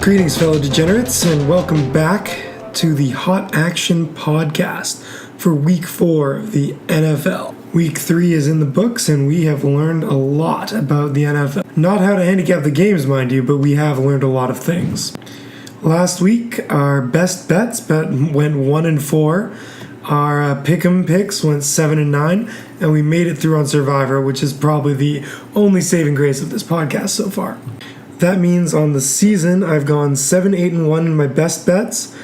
Greetings, fellow degenerates, and welcome back to the Hot Action Podcast for Week 4 of the NFL. Week 3 is in the books, and we have learned a lot about the NFL. Not how to handicap the games, mind you, but we have learned a lot of things. Last week, our best bets went 1-4. Our pick'em picks went 7-9, and we made it through on Survivor, which is probably the only saving grace of this podcast so far. That means on the season, I've gone 7-8-1 in my best bets,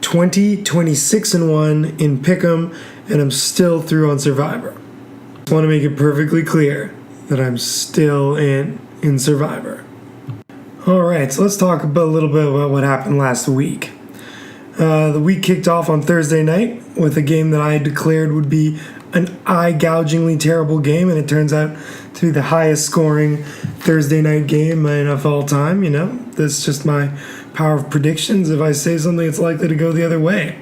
26-1 in pick'em, and I'm still through on Survivor. I want to make it perfectly clear that I'm still in Survivor. Alright, so let's talk a little bit about what happened last week. The week kicked off on Thursday night with a game that I declared would be an eye-gougingly terrible game, and it turns out to be the highest scoring Thursday night game of all time. You know, that's just my power of predictions. If I say something, it's likely to go the other way.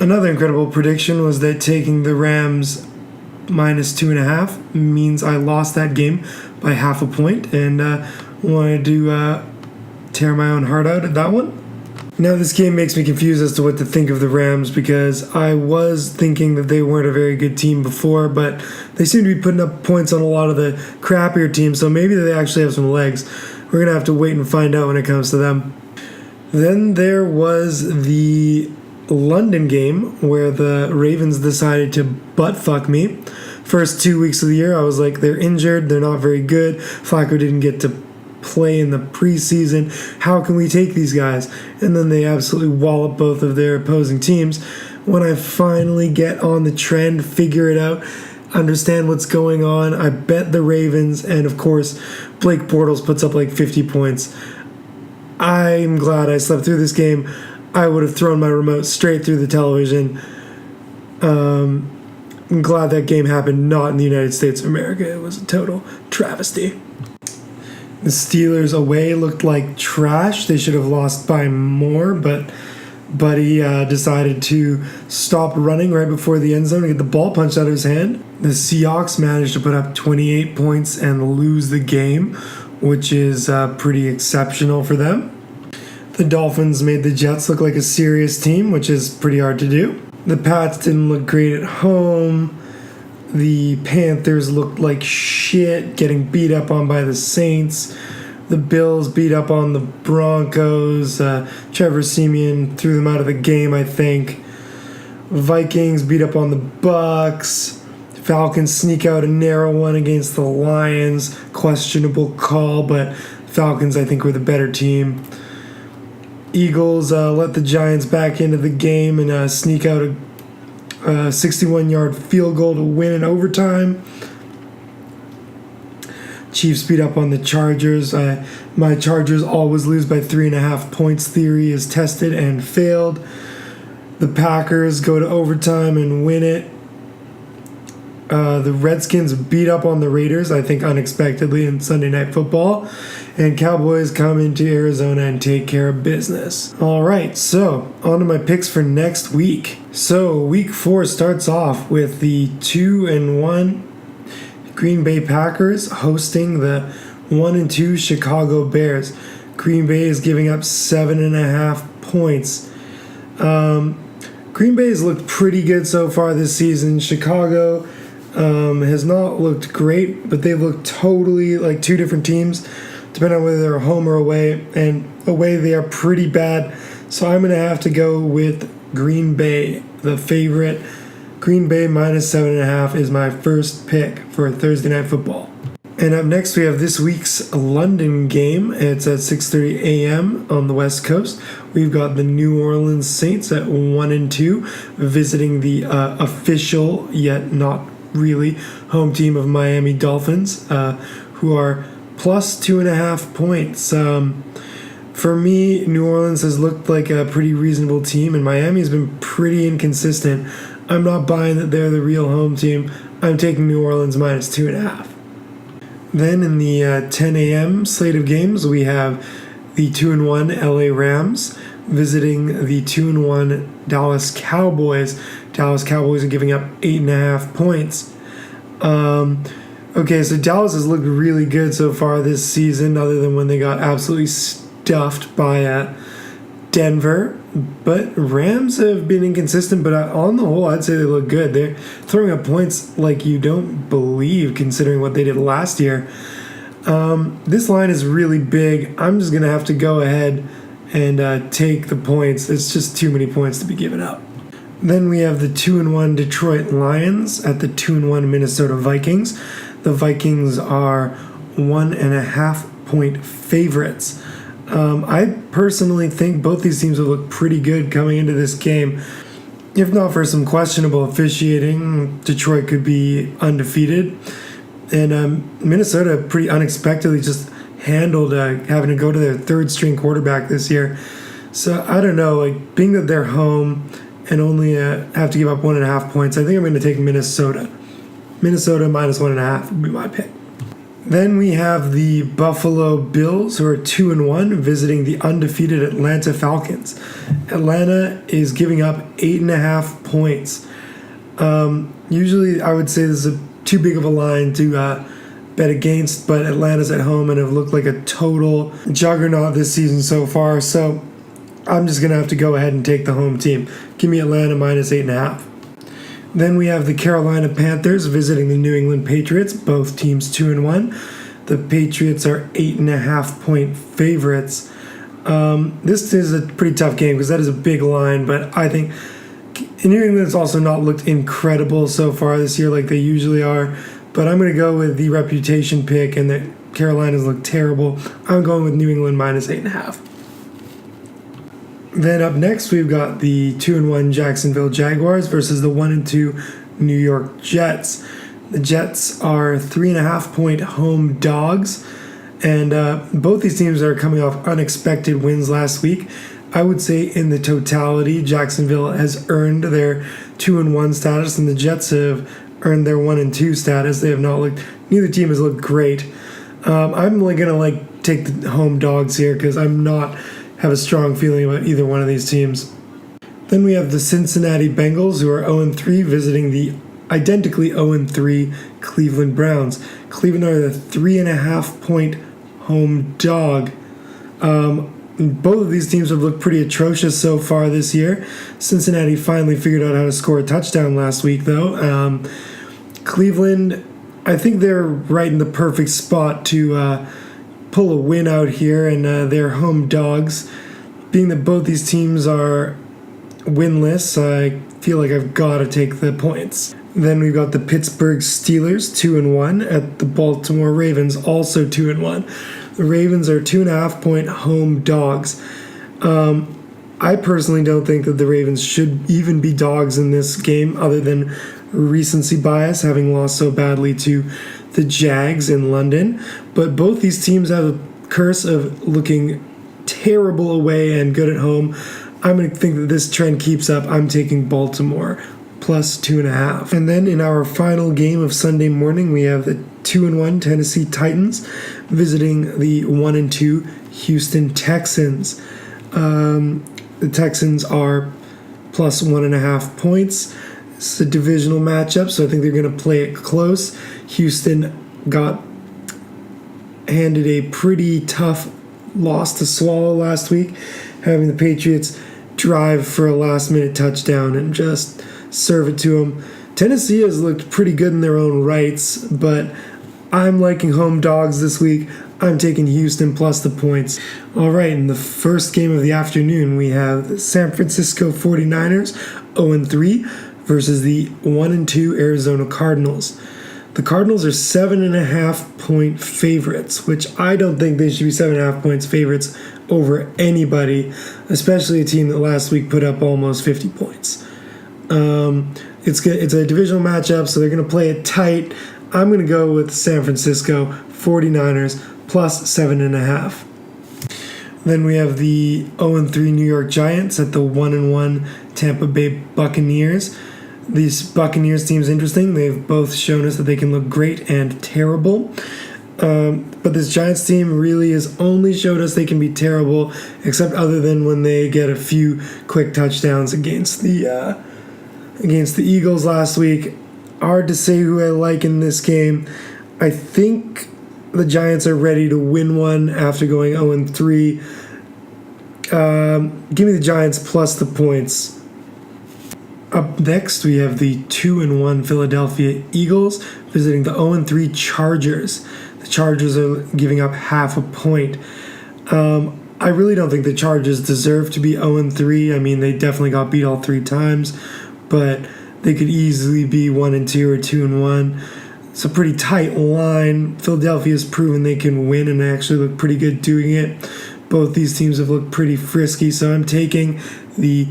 Another incredible prediction was that taking the Rams minus 2.5 means I lost that game by half a point, and wanted to tear my own heart out at that one. Now, this game makes me confused as to what to think of the Rams, because I was thinking that they weren't a very good team before, but they seem to be putting up points on a lot of the crappier teams, so maybe they actually have some legs. We're going to have to wait and find out when it comes to them. Then there was the London game where the Ravens decided to butt-fuck me. First 2 weeks of the year, I was like, they're injured, they're not very good, Flacco didn't get to play in the preseason, how can we take these guys? And then they absolutely wallop both of their opposing teams. When I finally get on the trend, figure it out, understand what's going on, I bet the Ravens, and of course Blake Bortles puts up like 50 points. I'm glad I slept through this game. I would have thrown my remote straight through the television. I'm glad that game happened not in the United States of America. It was a total travesty. The Steelers away looked like trash. They should have lost by more, but Buddy decided to stop running right before the end zone and get the ball punched out of his hand. The Seahawks managed to put up 28 points and lose the game, which is pretty exceptional for them. The Dolphins made the Jets look like a serious team, which is pretty hard to do. The Pats didn't look great at home. The Panthers looked like shit, getting beat up on by the Saints. The Bills beat up on the Broncos. Trevor Siemian threw them out of the game, I think. Vikings beat up on the Bucks. Falcons sneak out a narrow one against the Lions. Questionable call, but Falcons, I think, were the better team. Eagles let the Giants back into the game and sneak out a 61-yard field goal to win in overtime. Chiefs beat up on the Chargers. My Chargers always lose by 3.5 points theory is tested and failed. The Packers go to overtime and win it. The Redskins beat up on the Raiders, I think unexpectedly, in Sunday Night Football. And Cowboys come into Arizona and take care of business. All right, so on to my picks for next week. So week 4 starts off with the 2-1 Green Bay Packers hosting the 1-2 Chicago Bears. Green Bay is giving up 7.5 points. Green Bay has looked pretty good so far this season. Chicago has not looked great, but they've looked totally like two different teams, depending on whether they're home or away. And away, they are pretty bad. So I'm going to have to go with Green Bay, the favorite. Green Bay minus 7.5 is my first pick for Thursday Night Football. And up next, we have this week's London game. It's at 6:30 a.m. on the West Coast. We've got the New Orleans Saints at 1-2, visiting the official, yet not really, home team of Miami Dolphins, who are plus 2.5 points. For me, New Orleans has looked like a pretty reasonable team, and Miami has been pretty inconsistent. I'm not buying that they're the real home team. I'm taking New Orleans minus 2.5. Then in the 10 a.m. slate of games, we have the 2-1 LA Rams visiting the 2-1 Dallas Cowboys. Dallas Cowboys are giving up 8.5 points. Okay, so Dallas has looked really good so far this season, other than when they got absolutely stuffed by Denver, but Rams have been inconsistent, but on the whole, I'd say they look good. They're throwing up points like you don't believe, considering what they did last year. This line is really big. I'm just going to have to go ahead and take the points. It's just too many points to be given up. Then we have the 2-1 Detroit Lions at the 2-1 Minnesota Vikings. The Vikings are 1.5 point favorites. I personally think both these teams will look pretty good coming into this game. If not for some questionable officiating, Detroit could be undefeated. And Minnesota pretty unexpectedly just handled having to go to their third-string quarterback this year. So I don't know, like being that they're home and only have to give up 1.5 points, I think I'm going to take Minnesota. Minnesota minus 1.5 would be my pick. Then we have the Buffalo Bills, who are 2-1, visiting the undefeated Atlanta Falcons. Atlanta is giving up 8.5 points. Usually, I would say this is too big of a line to bet against, but Atlanta's at home and have looked like a total juggernaut this season so far. So I'm just going to have to go ahead and take the home team. Give me Atlanta minus 8.5. Then we have the Carolina Panthers visiting the New England Patriots, both teams 2-1. The Patriots are 8.5 point favorites. This is a pretty tough game because that is a big line, but I think New England's also not looked incredible so far this year like they usually are. But I'm going to go with the reputation pick, and that Carolina's look terrible. I'm going with New England minus 8.5. Then up next, we've got the 2-1 Jacksonville Jaguars versus the 1-2 New York Jets. The Jets are 3.5 point home dogs, and both these teams are coming off unexpected wins last week. I would say in the totality, Jacksonville has earned their 2-1 status, and the Jets have earned their 1-2 status. They have not looked. Neither team has looked great. I'm gonna take the home dogs here because I'm not have a strong feeling about either one of these teams. Then we have the Cincinnati Bengals, who are 0-3, visiting the identically 0-3 Cleveland Browns. Cleveland are the 3.5 point home dog. Both of these teams have looked pretty atrocious so far this year. Cincinnati finally figured out how to score a touchdown last week, though. Cleveland, I think they're right in the perfect spot to pull a win out here, and they're home dogs. Being that both these teams are winless, I feel like I've got to take the points. Then we've got the Pittsburgh Steelers, 2-1, at the Baltimore Ravens, also 2-1. The Ravens are 2.5 point home dogs. I personally don't think that the Ravens should even be dogs in this game, other than recency bias, having lost so badly to the Jags in London. But both these teams have a curse of looking terrible away and good at home. I'm going to think that this trend keeps up. I'm taking Baltimore plus 2.5. And then in our final game of Sunday morning, we have the 2-1 Tennessee Titans visiting the 1-2 Houston Texans. The Texans are plus 1.5 points. It's a divisional matchup, so I think they're going to play it close. Houston got handed a pretty tough loss to swallow last week, having the Patriots drive for a last-minute touchdown and just serve it to them. Tennessee has looked pretty good in their own rights, but I'm liking home dogs this week. I'm taking Houston plus the points. All right, in the first game of the afternoon, we have the San Francisco 49ers, 0-3, versus the 1-2 Arizona Cardinals. The Cardinals are 7.5 point favorites, which I don't think they should be 7.5 points favorites over anybody, especially a team that last week put up almost 50 points. It's a divisional matchup, so they're going to play it tight. I'm going to go with San Francisco 49ers plus 7.5. Then we have the 0-3 New York Giants at the 1-1 Tampa Bay Buccaneers. These Buccaneers team's interesting. They've both shown us that they can look great and terrible. But this Giants team really has only showed us they can be terrible, except other than when they get a few quick touchdowns against the Eagles last week. Hard to say who I like in this game. I think the Giants are ready to win one after going 0-3. Give me the Giants plus the points. Up next, we have the 2-1 Philadelphia Eagles visiting the 0-3 Chargers. The Chargers are giving up half a point. I really don't think the Chargers deserve to be 0-3. I mean, they definitely got beat all 3 times, but they could easily be 1-2 or 2-1. It's a pretty tight line. Philadelphia's proven they can win and actually look pretty good doing it. Both these teams have looked pretty frisky, so I'm taking the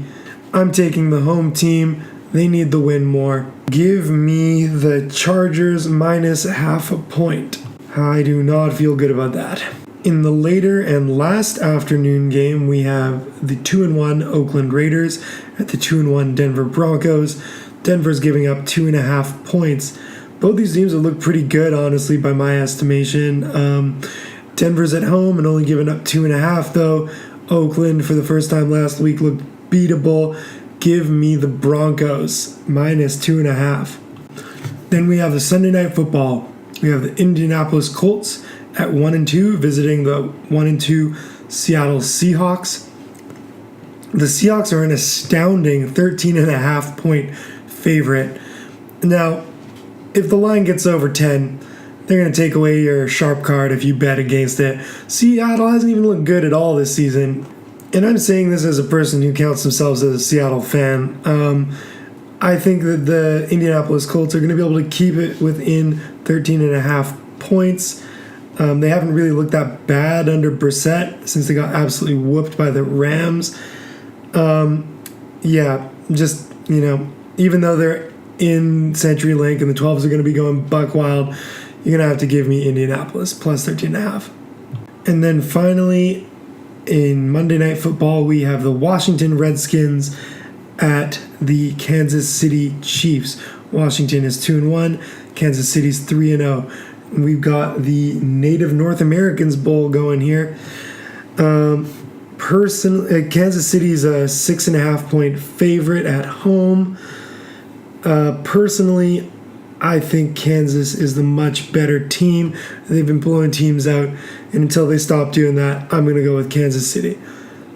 home team. They need the win more. Give me the Chargers minus half a point. I do not feel good about that. In the later and last afternoon game, we have the 2-1 Oakland Raiders at the 2-1 Denver Broncos. Denver's giving up 2.5 points. Both these teams have looked pretty good, honestly, by my estimation. Denver's at home and only giving up 2.5, though. Oakland, for the first time last week, looked beatable. Give me the Broncos minus 2.5. Then we have the Sunday Night Football. We have the Indianapolis Colts at 1-2 visiting the 1-2 Seattle Seahawks. The Seahawks are an astounding 13.5 point favorite. Now, if the line gets over 10, they're going to take away your sharp card if you bet against it. Seattle hasn't even looked good at all this season. And I'm saying this as a person who counts themselves as a Seattle fan. I think that the Indianapolis Colts are going to be able to keep it within 13.5 points. They haven't really looked that bad under Brissett since they got absolutely whooped by the Rams. Even though they're in CenturyLink and the 12s are going to be going buck wild, you're going to have to give me Indianapolis plus 13.5. And then finally, in Monday Night Football, we have the Washington Redskins at the Kansas City Chiefs. Washington is 2-1, Kansas City's 3-0. We've got the Native North Americans Bowl going here. Kansas City's a 6.5 point favorite at home. Personally, I think Kansas is the much better team. They've been blowing teams out, and until they stop doing that, I'm going to go with Kansas City.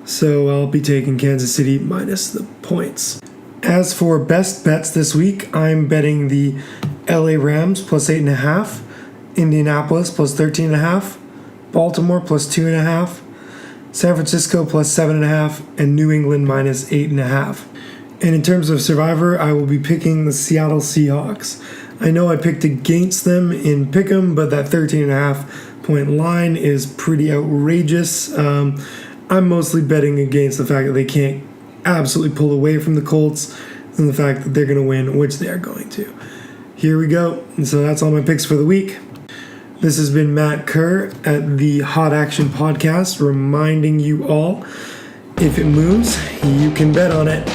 So I'll be taking Kansas City minus the points. As for best bets this week, I'm betting the LA Rams plus 8.5, Indianapolis plus 13.5, Baltimore plus 2.5, San Francisco plus 7.5, and New England minus 8.5. And in terms of Survivor, I will be picking the Seattle Seahawks. I know I picked against them in Pick'em, but that 13.5 point line is pretty outrageous. I'm mostly betting against the fact that they can't absolutely pull away from the Colts and the fact that they're going to win, which they are going to. Here we go. And so that's all my picks for the week. This has been Matt Kerr at the Hot Action Podcast, reminding you all, if it moves, you can bet on it.